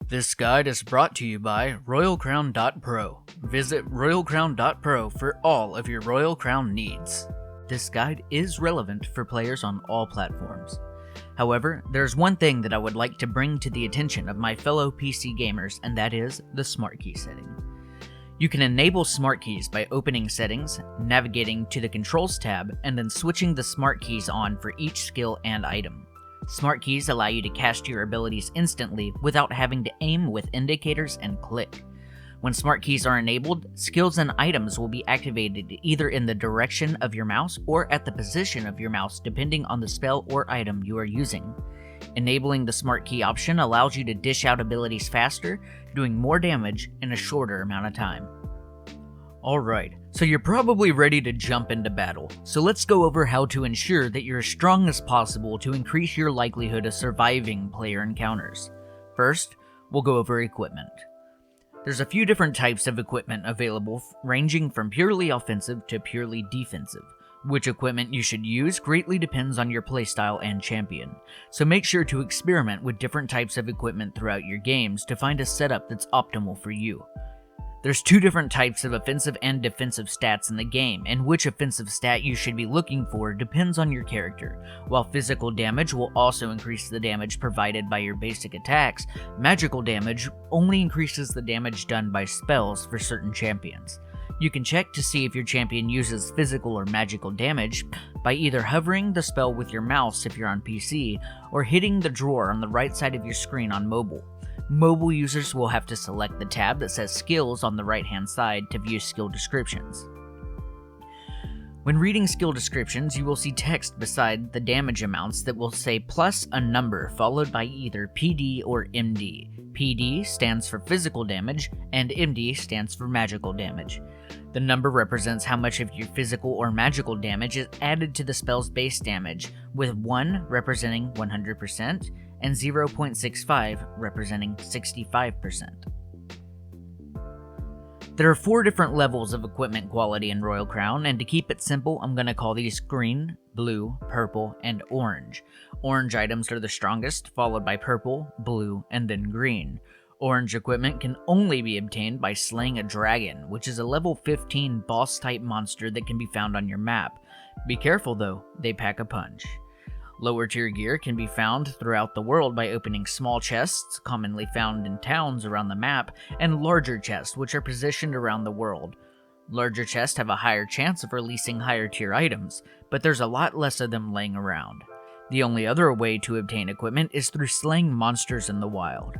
This guide is brought to you by RoyalCrown.pro. Visit RoyalCrown.pro for all of your Royal Crown needs. This guide is relevant for players on all platforms. However, there's one thing that I would like to bring to the attention of my fellow PC gamers, and that is the Smart Key setting. You can enable Smart Keys by opening Settings, navigating to the Controls tab, and then switching the Smart Keys on for each skill and item. Smart Keys allow you to cast your abilities instantly without having to aim with indicators and click. When Smart Keys are enabled, skills and items will be activated either in the direction of your mouse or at the position of your mouse depending on the spell or item you are using. Enabling the Smart Key option allows you to dish out abilities faster, doing more damage in a shorter amount of time. Alright, so you're probably ready to jump into battle, so let's go over how to ensure that you're as strong as possible to increase your likelihood of surviving player encounters. First, we'll go over equipment. There's a few different types of equipment available, ranging from purely offensive to purely defensive. Which equipment you should use greatly depends on your playstyle and champion, so make sure to experiment with different types of equipment throughout your games to find a setup that's optimal for you. There's two different types of offensive and defensive stats in the game, and which offensive stat you should be looking for depends on your character. While physical damage will also increase the damage provided by your basic attacks, magical damage only increases the damage done by spells for certain champions. You can check to see if your champion uses physical or magical damage by either hovering the spell with your mouse if you're on PC, or hitting the drawer on the right side of your screen on mobile. Mobile users will have to select the tab that says Skills on the right-hand side to view skill descriptions. When reading skill descriptions, you will see text beside the damage amounts that will say plus a number followed by either PD or MD. PD stands for physical damage, and MD stands for magical damage. The number represents how much of your physical or magical damage is added to the spell's base damage, with 1 representing 100% and 0.65 representing 65%. There are 4 different levels of equipment quality in Royal Crown, and to keep it simple, I'm going to call these green, blue, purple, and orange. Orange items are the strongest, followed by purple, blue, and then green. Orange equipment can only be obtained by slaying a dragon, which is a level 15 boss-type monster that can be found on your map. Be careful though, they pack a punch. Lower tier gear can be found throughout the world by opening small chests, commonly found in towns around the map, and larger chests, which are positioned around the world. Larger chests have a higher chance of releasing higher tier items, but there's a lot less of them laying around. The only other way to obtain equipment is through slaying monsters in the wild.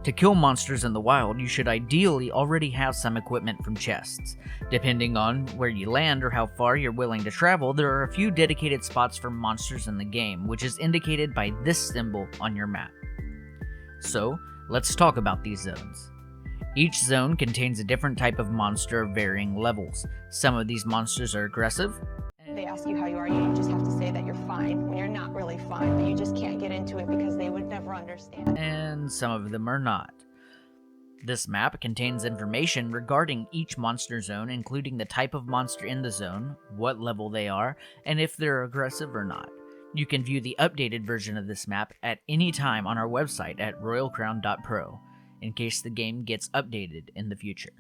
To kill monsters in the wild, you should ideally already have some equipment from chests. Depending on where you land or how far you're willing to travel, there are a few dedicated spots for monsters in the game, which is indicated by this symbol on your map. So, let's talk about these zones. Each zone contains a different type of monster of varying levels. Some of these monsters are aggressive. They ask you how you are, you just have to say that you're fine when you're not really fine, but you just can't get into it because they would never understand. And some of them are not. This map contains information regarding each monster zone, including the type of monster in the zone, what level they are, and if they're aggressive or not. You can view the updated version of this map at any time on our website at RoyalCrown.pro, in case the game gets updated in the future.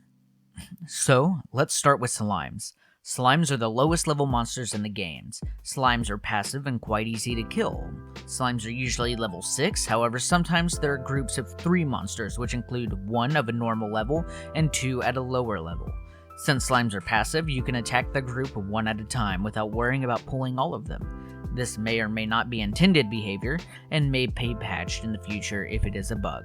So, let's start with slimes. Slimes are the lowest level monsters in the games. Slimes are passive and quite easy to kill. Slimes are usually level 6, however sometimes there are groups of 3 monsters which include 1 of a normal level and 2 at a lower level. Since slimes are passive, you can attack the group 1 at a time without worrying about pulling all of them. This may or may not be intended behavior and may be patched in the future if it is a bug.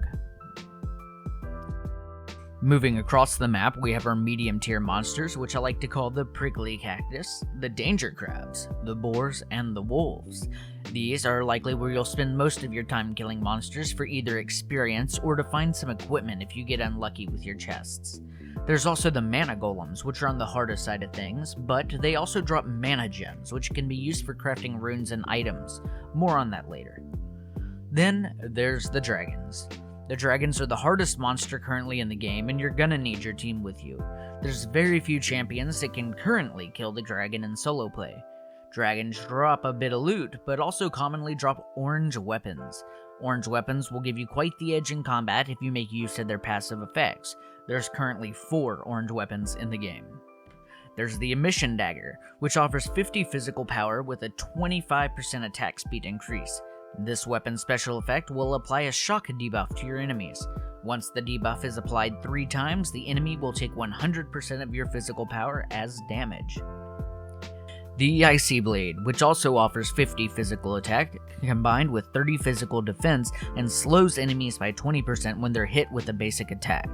Moving across the map, we have our medium tier monsters, which I like to call the prickly cactus, the danger crabs, the boars, and the wolves. These are likely where you'll spend most of your time killing monsters for either experience or to find some equipment if you get unlucky with your chests. There's also the mana golems, which are on the harder side of things, but they also drop mana gems, which can be used for crafting runes and items. More on that later. Then there's the dragons. The dragons are the hardest monster currently in the game, and you're gonna need your team with you. There's very few champions that can currently kill the dragon in solo play. Dragons drop a bit of loot, but also commonly drop orange weapons. Orange weapons will give you quite the edge in combat if you make use of their passive effects. There's currently 4 orange weapons in the game. There's the Emission Dagger, which offers 50 physical power with a 25% attack speed increase. This weapon's special effect will apply a shock debuff to your enemies. Once the debuff is applied 3 times, the enemy will take 100% of your physical power as damage. The Icy Blade, which also offers 50 physical attack, combined with 30 physical defense, and slows enemies by 20% when they're hit with a basic attack.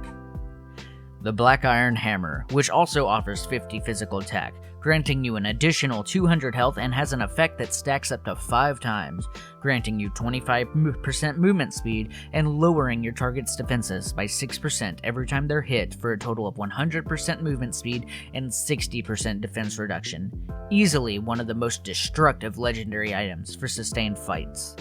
The Black Iron Hammer, which also offers 50 physical attack, granting you an additional 200 health and has an effect that stacks up to 5 times, granting you 25% movement speed and lowering your target's defenses by 6% every time they're hit for a total of 100% movement speed and 60% defense reduction. Easily one of the most destructive legendary items for sustained fights.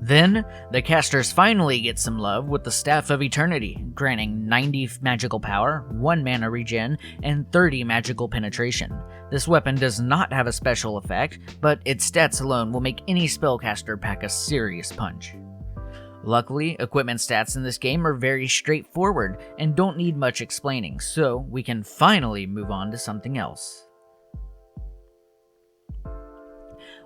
Then, the casters finally get some love with the Staff of Eternity, granting 90 magical power, 1 mana regen, and 30 magical penetration. This weapon does not have a special effect, but its stats alone will make any spellcaster pack a serious punch. Luckily, equipment stats in this game are very straightforward and don't need much explaining, so we can finally move on to something else.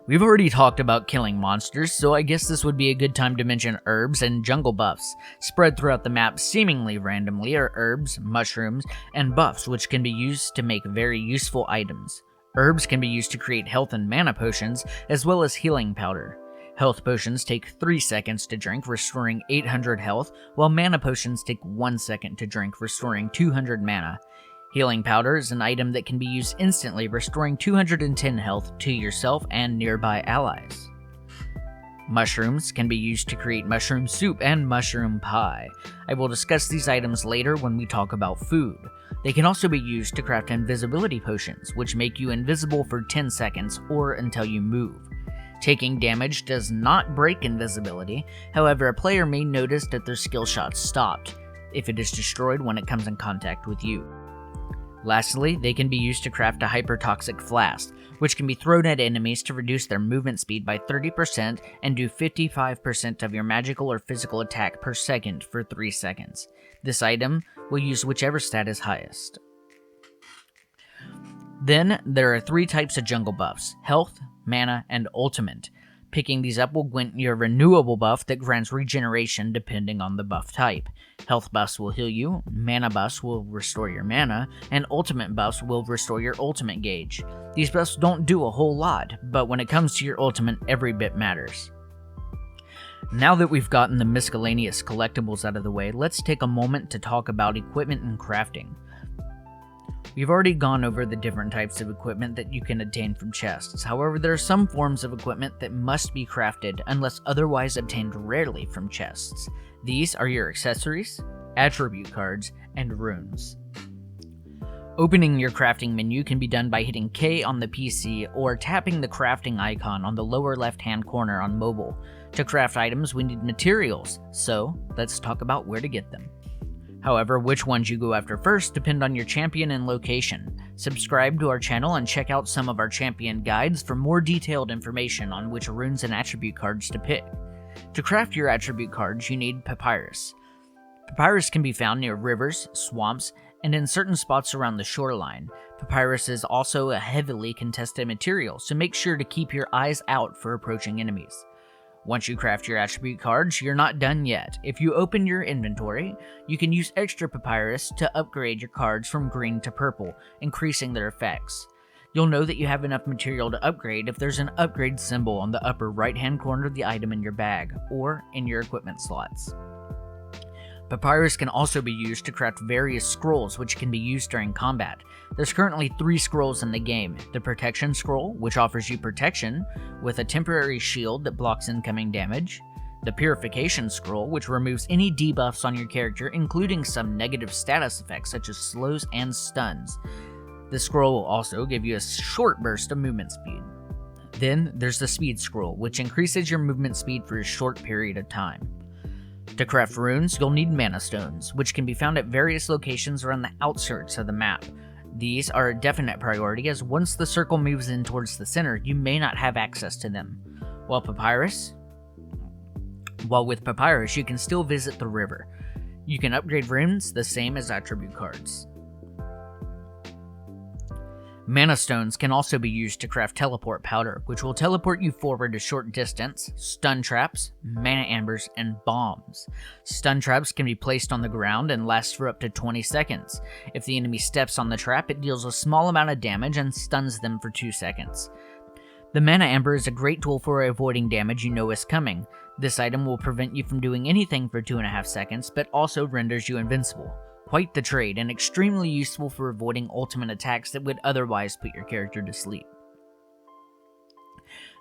We've already talked about killing monsters, so I guess this would be a good time to mention herbs and jungle buffs. Spread throughout the map seemingly randomly are herbs, mushrooms, and buffs which can be used to make very useful items. Herbs can be used to create health and mana potions, as well as healing powder. Health potions take 3 seconds to drink, restoring 800 health, while mana potions take 1 second to drink, restoring 200 mana. Healing powder is an item that can be used instantly, restoring 210 health to yourself and nearby allies. Mushrooms can be used to create mushroom soup and mushroom pie. I will discuss these items later when we talk about food. They can also be used to craft invisibility potions, which make you invisible for 10 seconds or until you move. Taking damage does not break invisibility, however a player may notice that their skill shot stopped if it is destroyed when it comes in contact with you. Lastly, they can be used to craft a hypertoxic flask, which can be thrown at enemies to reduce their movement speed by 30% and do 55% of your magical or physical attack per second for 3 seconds. This item will use whichever stat is highest. Then, there are 3 types of jungle buffs: health, mana, and ultimate. Picking these up will grant you a renewable buff that grants regeneration depending on the buff type. Health buffs will heal you, mana buffs will restore your mana, and ultimate buffs will restore your ultimate gauge. These buffs don't do a whole lot, but when it comes to your ultimate, every bit matters. Now that we've gotten the miscellaneous collectibles out of the way, let's take a moment to talk about equipment and crafting. We've already gone over the different types of equipment that you can obtain from chests. However, there are some forms of equipment that must be crafted unless otherwise obtained rarely from chests. These are your accessories, attribute cards, and runes. Opening your crafting menu can be done by hitting K on the PC or tapping the crafting icon on the lower left-hand corner on mobile. To craft items, we need materials, so let's talk about where to get them. However, which ones you go after first depend on your champion and location. Subscribe to our channel and check out some of our champion guides for more detailed information on which runes and attribute cards to pick. To craft your attribute cards, you need papyrus. Papyrus can be found near rivers, swamps, and in certain spots around the shoreline. Papyrus is also a heavily contested material, so make sure to keep your eyes out for approaching enemies. Once you craft your attribute cards, you're not done yet. If you open your inventory, you can use extra papyrus to upgrade your cards from green to purple, increasing their effects. You'll know that you have enough material to upgrade if there's an upgrade symbol on the upper right-hand corner of the item in your bag, or in your equipment slots. Papyrus can also be used to craft various scrolls which can be used during combat. There's currently 3 scrolls in the game: the Protection Scroll, which offers you protection with a temporary shield that blocks incoming damage; the Purification Scroll, which removes any debuffs on your character, including some negative status effects such as slows and stuns. This scroll will also give you a short burst of movement speed. Then there's the Speed Scroll, which increases your movement speed for a short period of time. To craft runes, you'll need mana stones, which can be found at various locations around the outskirts of the map. These are a definite priority, as once the circle moves in towards the center, you may not have access to them. While papyrus while with Papyrus you can still visit the river. You can upgrade runes the same as attribute cards. Mana stones can also be used to craft teleport powder, which will teleport you forward a short distance, stun traps, mana ambers, and bombs. Stun traps can be placed on the ground and last for up to 20 seconds. If the enemy steps on the trap, it deals a small amount of damage and stuns them for 2 seconds. The mana amber is a great tool for avoiding damage you know is coming. This item will prevent you from doing anything for 2.5 seconds, but also renders you invincible. Quite the trade, and extremely useful for avoiding ultimate attacks that would otherwise put your character to sleep.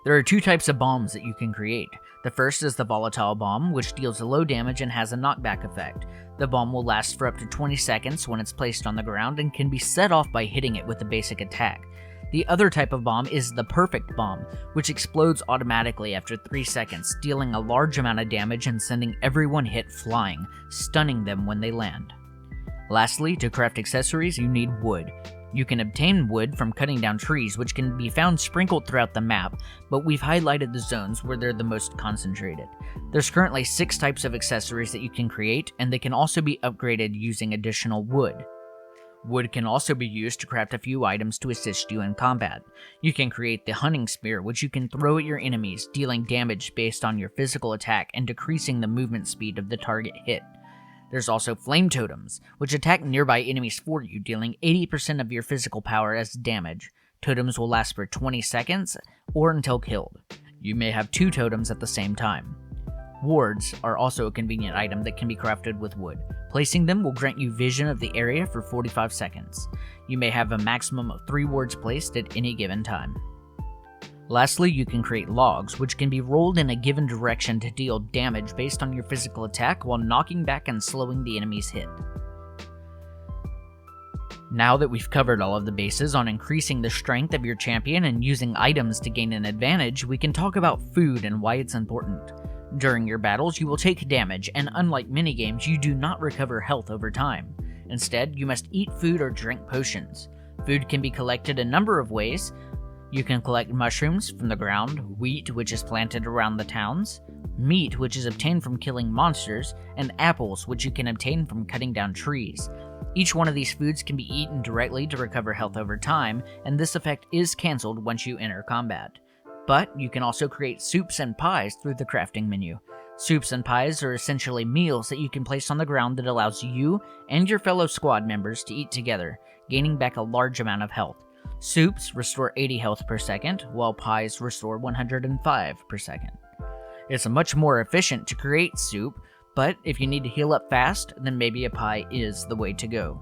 There are 2 types of bombs that you can create. The first is the volatile bomb, which deals low damage and has a knockback effect. The bomb will last for up to 20 seconds when it's placed on the ground and can be set off by hitting it with a basic attack. The other type of bomb is the perfect bomb, which explodes automatically after 3 seconds, dealing a large amount of damage and sending everyone hit flying, stunning them when they land. Lastly, to craft accessories, you need wood. You can obtain wood from cutting down trees, which can be found sprinkled throughout the map, but we've highlighted the zones where they're the most concentrated. There's currently 6 types of accessories that you can create, and they can also be upgraded using additional wood. Wood can also be used to craft a few items to assist you in combat. You can create the hunting spear, which you can throw at your enemies, dealing damage based on your physical attack and decreasing the movement speed of the target hit. There's also flame totems, which attack nearby enemies for you, dealing 80% of your physical power as damage. Totems will last for 20 seconds or until killed. You may have 2 totems at the same time. Wards are also a convenient item that can be crafted with wood. Placing them will grant you vision of the area for 45 seconds. You may have a maximum of 3 wards placed at any given time. Lastly, you can create logs, which can be rolled in a given direction to deal damage based on your physical attack while knocking back and slowing the enemy's hit. Now that we've covered all of the bases on increasing the strength of your champion and using items to gain an advantage, we can talk about food and why it's important. During your battles, you will take damage, and unlike minigames, you do not recover health over time. Instead, you must eat food or drink potions. Food can be collected a number of ways. You can collect mushrooms from the ground, wheat, which is planted around the towns, meat, which is obtained from killing monsters, and apples, which you can obtain from cutting down trees. Each one of these foods can be eaten directly to recover health over time, and this effect is cancelled once you enter combat. But you can also create soups and pies through the crafting menu. Soups and pies are essentially meals that you can place on the ground that allows you and your fellow squad members to eat together, gaining back a large amount of health. Soups restore 80 health per second, while pies restore 105 per second. It's much more efficient to create soup, but if you need to heal up fast, then maybe a pie is the way to go.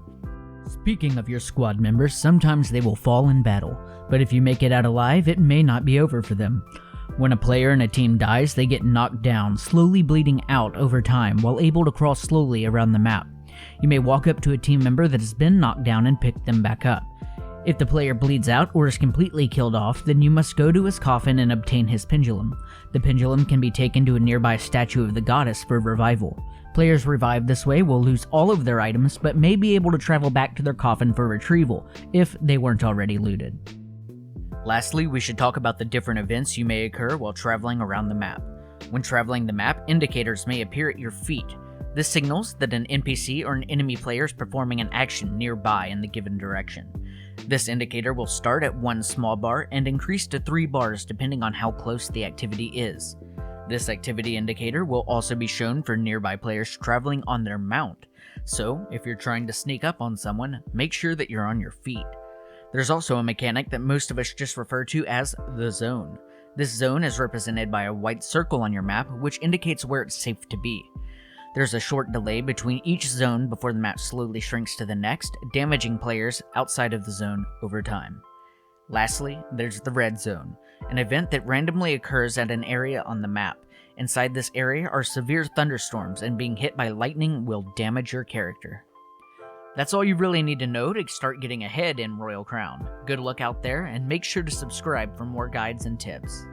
Speaking of your squad members, sometimes they will fall in battle, but if you make it out alive, it may not be over for them. When a player in a team dies, they get knocked down, slowly bleeding out over time while able to crawl slowly around the map. You may walk up to a team member that has been knocked down and pick them back up. If the player bleeds out or is completely killed off, then you must go to his coffin and obtain his pendulum. The pendulum can be taken to a nearby statue of the goddess for revival. Players revived this way will lose all of their items, but may be able to travel back to their coffin for retrieval, if they weren't already looted. Lastly, we should talk about the different events you may occur while traveling around the map. When traveling the map, indicators may appear at your feet. This signals that an NPC or an enemy player is performing an action nearby in the given direction. This indicator will start at 1 small bar and increase to 3 bars depending on how close the activity is. This activity indicator will also be shown for nearby players traveling on their mount, so if you're trying to sneak up on someone, make sure that you're on your feet. There's also a mechanic that most of us just refer to as the zone. This zone is represented by a white circle on your map, which indicates where it's safe to be. There's a short delay between each zone before the map slowly shrinks to the next, damaging players outside of the zone over time. Lastly, there's the red zone, an event that randomly occurs at an area on the map. Inside this area are severe thunderstorms, and being hit by lightning will damage your character. That's all you really need to know to start getting ahead in Royal Crown. Good luck out there, and make sure to subscribe for more guides and tips.